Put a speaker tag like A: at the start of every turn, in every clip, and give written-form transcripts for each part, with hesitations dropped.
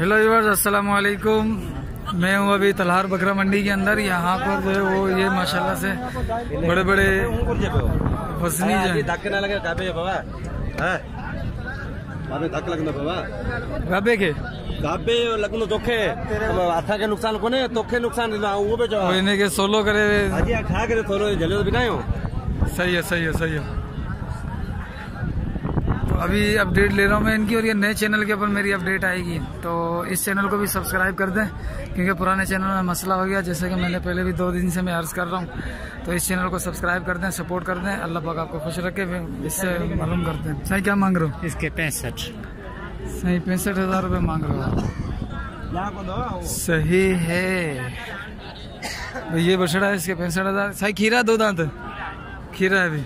A: Hello viewers, अस्सलाम वालेकुम। मैं हूँ अभी तलहार बकरा मंडी के अंदर। यहाँ पर जो है वो ये माशाल्लाह से बड़े बड़े वजनी जो है गाबे के
B: गाबे लगनो तोखे आथा के नुकसान कोने तोखे नुकसान वो बेचो
A: इन्हें के सोलो करे
B: हाजी खा करे थोरो जले तो बिनायो।
A: सही है, सही है, सही है। तो अभी अपडेट ले रहा हूँ मैं इनकी, और ये नए चैनल के ऊपर मेरी अपडेट आएगी, तो इस चैनल को भी सब्सक्राइब कर दें, क्योंकि पुराने चैनल में मसला हो गया। जैसे कि मैंने पहले भी 2 दिन से मैं अर्ज कर रहा हूँ, तो इस चैनल को सब्सक्राइब कर दें, सपोर्ट कर दें। अल्लाह पाक आपको खुश रखे। इससे मालूम करते हैं। सही क्या मांग रहे हो?
C: इसके 65
A: सही 65,000 रुपये मांग रहे हो। सही है भाई, ये बछड़ा है, इसके 65,000। सही खीरा 2 दांत खीरा है अभी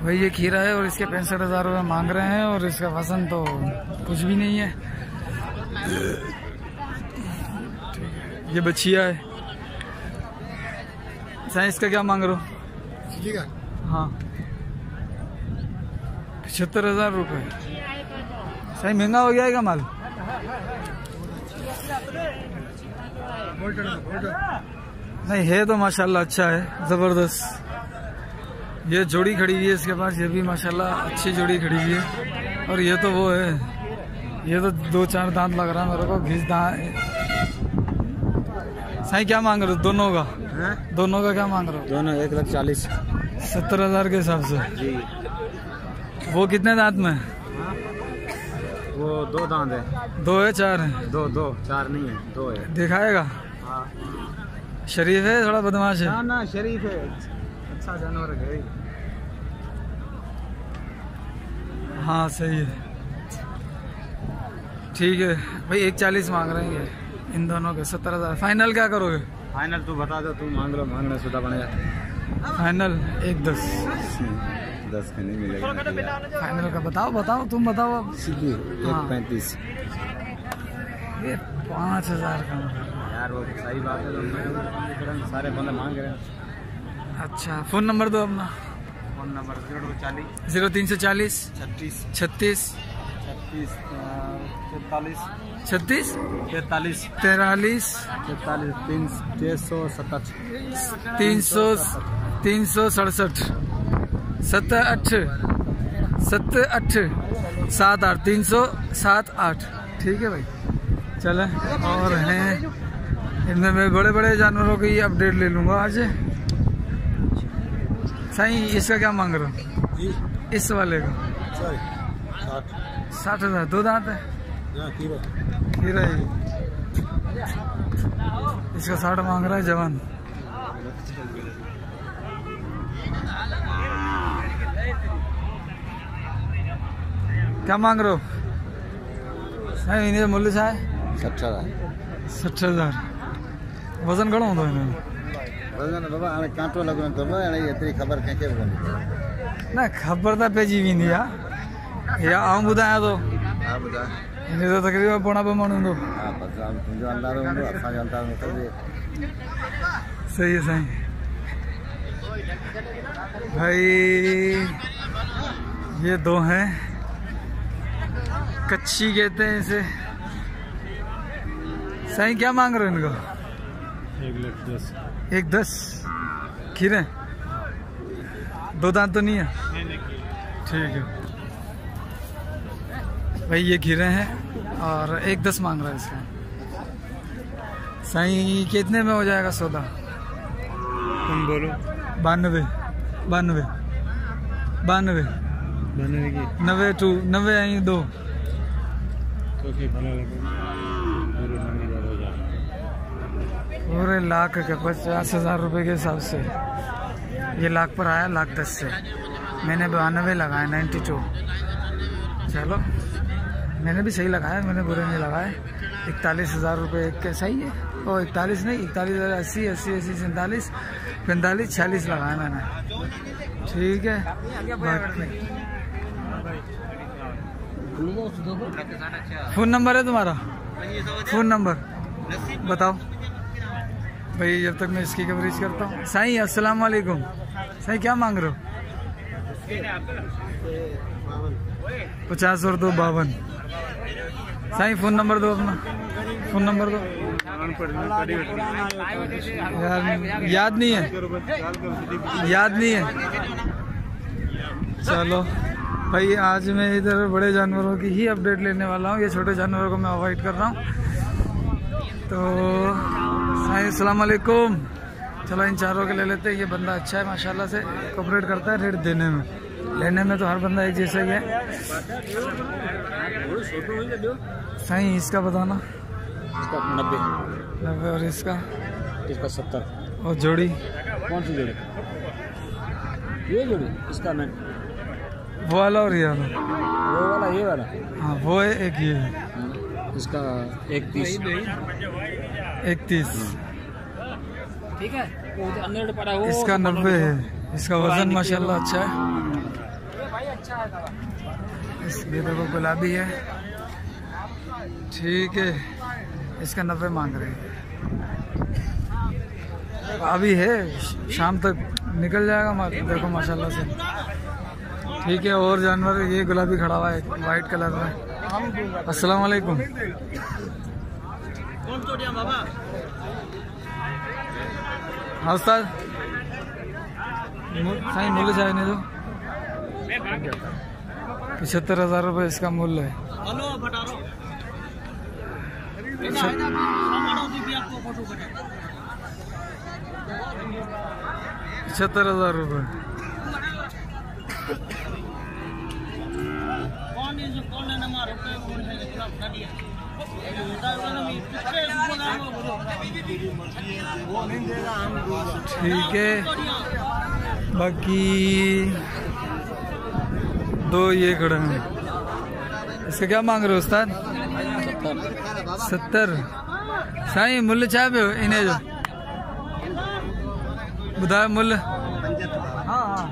A: भाई, ये खीरा है और इसके 65,000 रुपये मांग रहे हैं, और इसका वजन तो कुछ भी नहीं है। ये बछिया है। सही इसका क्या मांग रहे हो? हाँ 75,000 रुपये। सही महंगा हो गया है क्या माल? नहीं है तो माशाल्लाह अच्छा है, जबरदस्त। ये जोड़ी खड़ी हुई है इसके पास, ये भी माशाल्लाह अच्छी जोड़ी खड़ी हुई है। और ये तो वो है, ये तो 2-4 दांत लग रहा है मेरे को, 20 दांत। सही क्या मांग रहे हो दोनों का? दोनों का क्या मांग रहे हो?
B: दोनों 1,40,000
A: 70,000 के हिसाब से
B: जी।
A: वो कितने दांत में?
B: वो 2 दांत है।
A: 2 है 4 है?
B: 2 4 नहीं है, 2 है।
A: दिखाएगा?
B: हाँ
A: शरीफ है, थोड़ा बदमाश है?
B: ना शरीफ है, अच्छा जानवर है।
A: हाँ सही है, ठीक है भाई। 1,40,000 मांग रहे हैं इन दोनों के। 70,000 फाइनल क्या करोगे?
B: फाइनल तू बता दो, तू मांग लो, मांगना सुधा बन जाए।
A: फाइनल 1,10,000
B: 10 का नहीं मिलेगा।
A: फाइनल का बताओ तुम बताओ अब।
B: सीधी 1,35,000
A: ये 5,000 का
B: यार, वो सही बात है। तो सारे बंदे मांग रहे हैं।
A: अच्छा, फोन नंबर दो अपना।
B: Phone number 0340
A: 0340
B: 36
A: 36
B: 43
A: 36
B: 43
A: 43
B: 367
A: 367 78 378। ठीक है भाई, चलें। और हैं इनमें मैं बड़े बड़े जानवरों की अपडेट ले लूँगा आज। सही इसका क्या मांग रहे हो? इस वाले का 60,000। 2 दांत है खीरा ही। इसका 60 मांग रहा है जवान। क्या मांग रहे हो? नहीं इन्हें मूल्य छा है 60,000। वजन घणो हूंदो हिन में?
B: वजन बाबा हाणे कांटो लॻो त एतिरी ख़बर कंहिंखे बि कोन्हे।
A: न ख़बर त पइजी वेंदी आहे, या आऊं ॿुधायां थो।
B: हा ॿुधाए।
A: हिन जो तक़रीबन 2.5 मण हूंदो।
B: हा बसि तुंहिंजो अंदाज़ो हूंदो, असांजो अंदाज़ो निकिरजे।
A: सही है साईं। भाई ये 2 हैं, कच्ची कहते हैं इसे। साईं क्या मांग रहे हो इनको? 1,10,000 खीरे। 2 दांत तो नहीं है? ठीक है भाई, ये खीरे हैं और 1,10,000 मांग रहा है इसका। साईं कितने में हो जाएगा सौदा?
B: तुम बोलो।
A: 92 की 90 आई 2 पूरे लाख के 50,000 रुपये के हिसाब से ये लाख पर आया। 1,10,000 से मैंने 92 लगाया, 92। चलो मैंने भी सही लगाया, मैंने बुरे नहीं लगाए। 41,000 रुपये एक के। सही है। ओ 41 नहीं, 41,000 80 80 80 47 45 46 लगाया मैंने। ठीक है। फोन नंबर है तुम्हारा? फोन नंबर बताओ भाई, जब तक मैं इसकी कवरेज करता हूँ। साईं अस्सलाम वालेकुम। साईं क्या मांग रहे हो? 50 और 2 52। साईं फ़ोन नंबर दो अपना, फ़ोन नंबर दो यार, याद नहीं है, याद नहीं है। चलो भाई, आज मैं इधर बड़े जानवरों की ही अपडेट लेने वाला हूँ, ये छोटे जानवरों को मैं अवॉइड कर रहा हूँ। तो साईं अस्सलाम वालेकुम। चलो इन चारों के ले लेते हैं। ये बंदा अच्छा है माशाल्लाह से, कोऑपरेट करता है रेट देने में, लेने में तो हर बंदा एक जैसा ही है। साईं इसका बताना।
B: इसका 90
A: और इसका
B: 70।
A: और जोड़ी
B: कौन सी जोड़ी? ये जोड़ी इसका नहीं,
A: वो वाला और ये वाला।
B: वो वाला ये वाला।
A: हाँ वो है, एक ये है।
B: इसका 31। ठीक है,
A: इसका 90 है। इसका वजन माशाल्लाह अच्छा है। ये देखो गुलाबी है, ठीक है। इसका 90 मांग रहे हैं। अभी है, शाम तक निकल जाएगा माल। देखो माशाल्लाह से, ठीक है। और जानवर ये गुलाबी खड़ा हुआ है वाइट कलर में। अस्सलाम वालेकुम। हाँ उस्ताद, साईं मूल्य चाहिए नहीं तो 75,000 रुपये इसका मूल्य है। 75,000 रुपये। ठीक है। बाकी दो ये खड़े हैं, इसका क्या मांग रहे हो उस्ताद? 70। साईं मूल्य चाहे पे इन्हें जो बुधाए मूल्य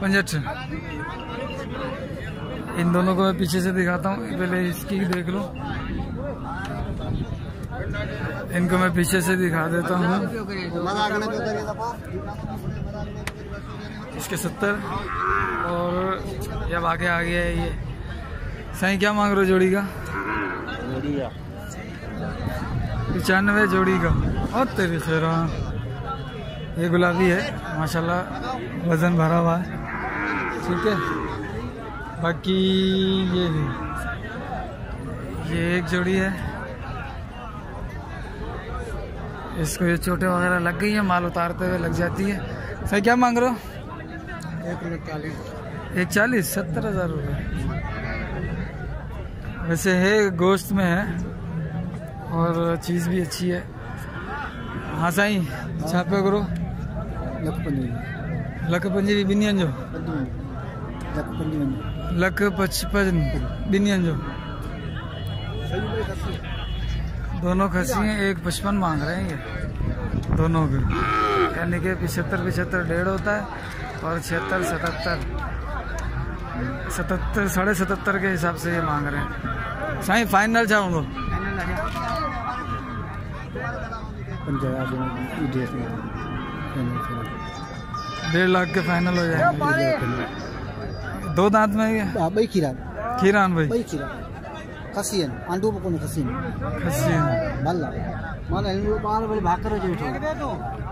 A: 75। इन दोनों को मैं पीछे से दिखाता हूँ, पहले इसकी देख लो। इनको मैं पीछे से दिखा देता हूँ। इसके 70 और जब आगे आ गया है ये। साईं क्या मांग रहे हो जोड़ी का? 95 जोड़ी का। और तेरे से रहा, ये गुलाबी है माशाल्लाह, वजन भरा हुआ है, ठीक है। बाकी ये है, ये एक जोड़ी है। इसको ये चोटें वगैरह लग गई है, माल उतारते हुए लग जाती है। सही क्या मांग रहे हो? 1,40,000 70,000 रुपये। वैसे है गोश्त में है और चीज़ भी अच्छी है। हाँ साईं छापे करो। लख पंजी बिनियन जो 1,55 बिनियन जो दोनों खसी हैं। 1,55 मांग रहे हैं ये दोनों के, यानी कि 75 1.5 होता है और 76 77 77 के हिसाब से ये मांग रहे हैं। साईं फाइनल चाहूँगा 1.5 लाख के फाइनल हो जाएंगे। 2 दांत में ये खीरान भाई
C: खसियन आंडू पकोने खसियन बल्ला माने वो बार बड़े भाकर जो उठो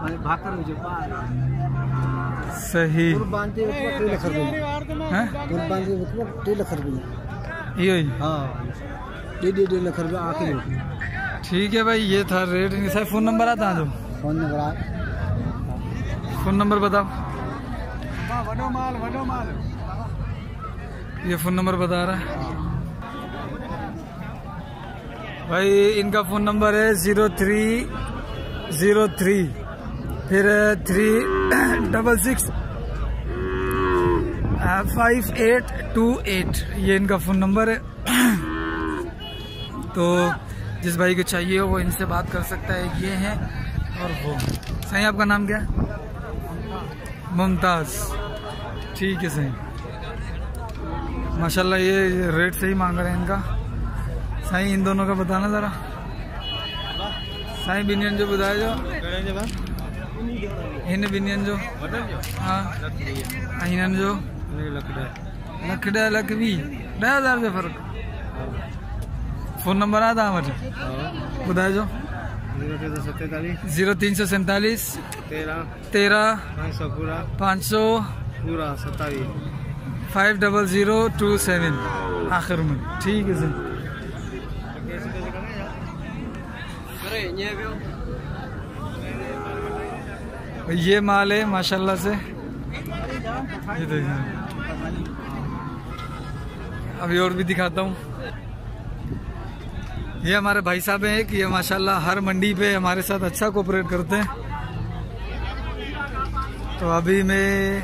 C: माने भाकर जो
A: सही
C: कुर्बान ते 2 लाख रुपए
A: हैं,
C: कुर्बान ते 2 लाख रुपए
A: ये
C: हां 2 लाख रुपए आखिर।
A: ठीक है भाई, ये था रेट। सर फोन नंबर आता है,
C: फोन
A: नंबर बताओ। ये फोन नंबर बता रहा है भाई। इनका फ़ोन नंबर है 0303 फिर 366 5828। ये इनका फ़ोन नंबर है। तो जिस भाई को चाहिए हो वो इनसे बात कर सकता है। ये है और वो। सही आपका नाम क्या है? मुमताज़। ठीक है सही, माशाल्लाह। ये रेट सही मांग रहे हैं इनका। साईं इन दोनों का बताना ज़रा। साईं बिनियन जो बताया जो इन बिनियन जो हाँ हिनन जो लखड़ा लखवी 10,000 जो फर्क। फ़ोन नंबर आता हमारे ॿुधाए जो 0347 13 500 50027 आखिर में। ठीक है सर। ये माल है माशाल्लाह से। ये देखिए अभी और भी दिखाता हूँ। ये हमारे भाई साहब हैं कि ये माशाल्लाह हर मंडी पे हमारे साथ अच्छा कोऑपरेट करते हैं। तो अभी मैं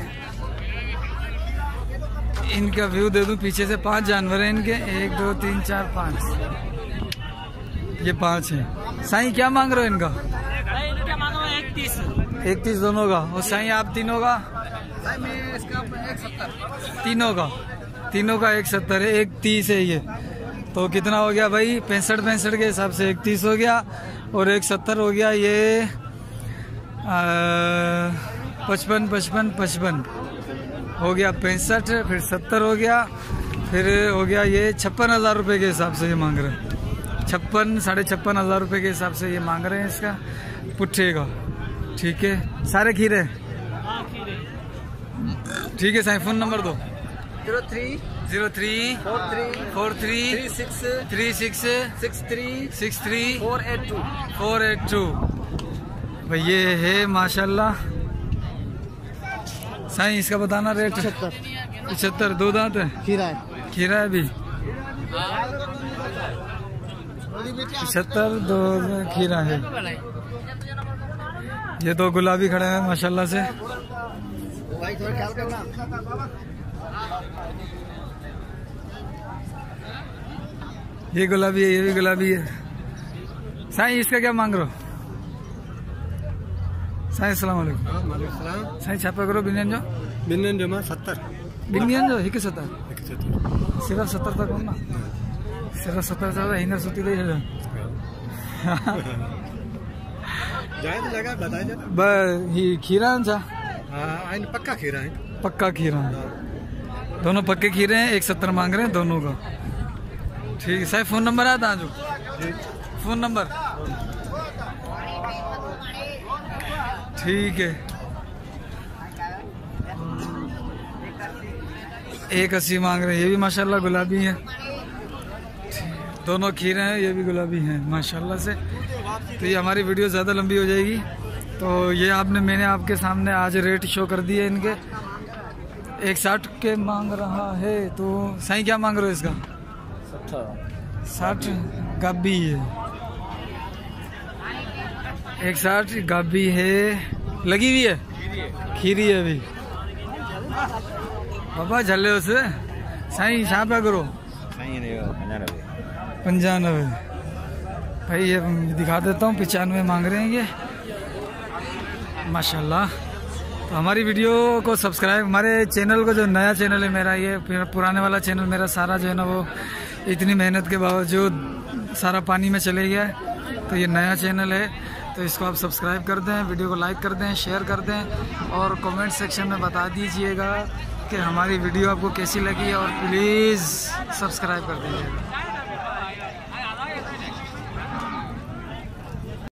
A: इनका व्यू दे दूं। पीछे से 5 जानवर हैं इनके, 1 2 3 4 5, ये 5 हैं। साईं क्या मांग रहे हो इनका? 31 दोनों का। और साईं आप तीनों का? तीनों का 170 है, 130 है ये। तो कितना हो गया भाई? 65 के हिसाब से 31 हो गया और 170 हो गया। ये 55 हो गया, 65 फिर 70 हो गया, फिर हो गया ये 56,000 रुपये के हिसाब से ये मांग रहे हैं। 56,500 रुपये के हिसाब से ये मांग रहे हैं इसका पुट्ठे का। ठीक है, सारे खीरे? ठीक है साईं, फ़ोन नंबर दो। 03 43 36 63 482। भाई ये है माशाल्लाह। साईं इसका बताना रेट। 75 दो दांत है। खीरा है अभी 75 दो खीरा है। ये दो गुलाबी खड़े हैं माशाल्लाह से। ये गुलाबी है, ये भी गुलाबी है। साईं इसका क्या मांग रहे हो? साईं अस्सलाम वालेकुम। साईं छापा करो बिनियन जो 70 बिनियन जो 71 सिर्फ 70 तक हो ना? सिर्फ 70 तक हिंदर सुती दे खीरा पक्का खीरा है। दोनों पक्के खीरे हैं। 170 मांग रहे हैं दोनों का। ठीक है साहब, फ़ोन नंबर आता है जो? फ़ोन नंबर ठीक है। 180 मांग रहे हैं। ये भी माशाल्लाह गुलाबी है। दोनों खीरे हैं, ये भी गुलाबी हैं माशाल्लाह से। तो ये हमारी वीडियो ज़्यादा लंबी हो जाएगी। तो ये मैंने आपके सामने आज रेट शो कर दिए इनके। 160 के मांग रहा है। तो साईं क्या मांग रहे हो इसका? 60 गाबी है। 160 गाबी है, लगी हुई है, खीरी है अभी। बाबा झल्ले उसे साईं छाप करो 95। भाई ये दिखा देता हूँ, 95 मांग रहे हैं ये माशाल्लाह। तो हमारी वीडियो को सब्सक्राइब, हमारे चैनल को जो नया चैनल है मेरा, ये पुराने वाला चैनल मेरा सारा जो है ना वो इतनी मेहनत के बावजूद सारा पानी में चले गया है। तो ये नया चैनल है, तो इसको आप सब्सक्राइब कर दें, वीडियो को लाइक कर दें, शेयर कर दें और कमेंट सेक्शन में बता दीजिएगा कि हमारी वीडियो आपको कैसी लगी और प्लीज़ सब्सक्राइब कर दीजिएगा।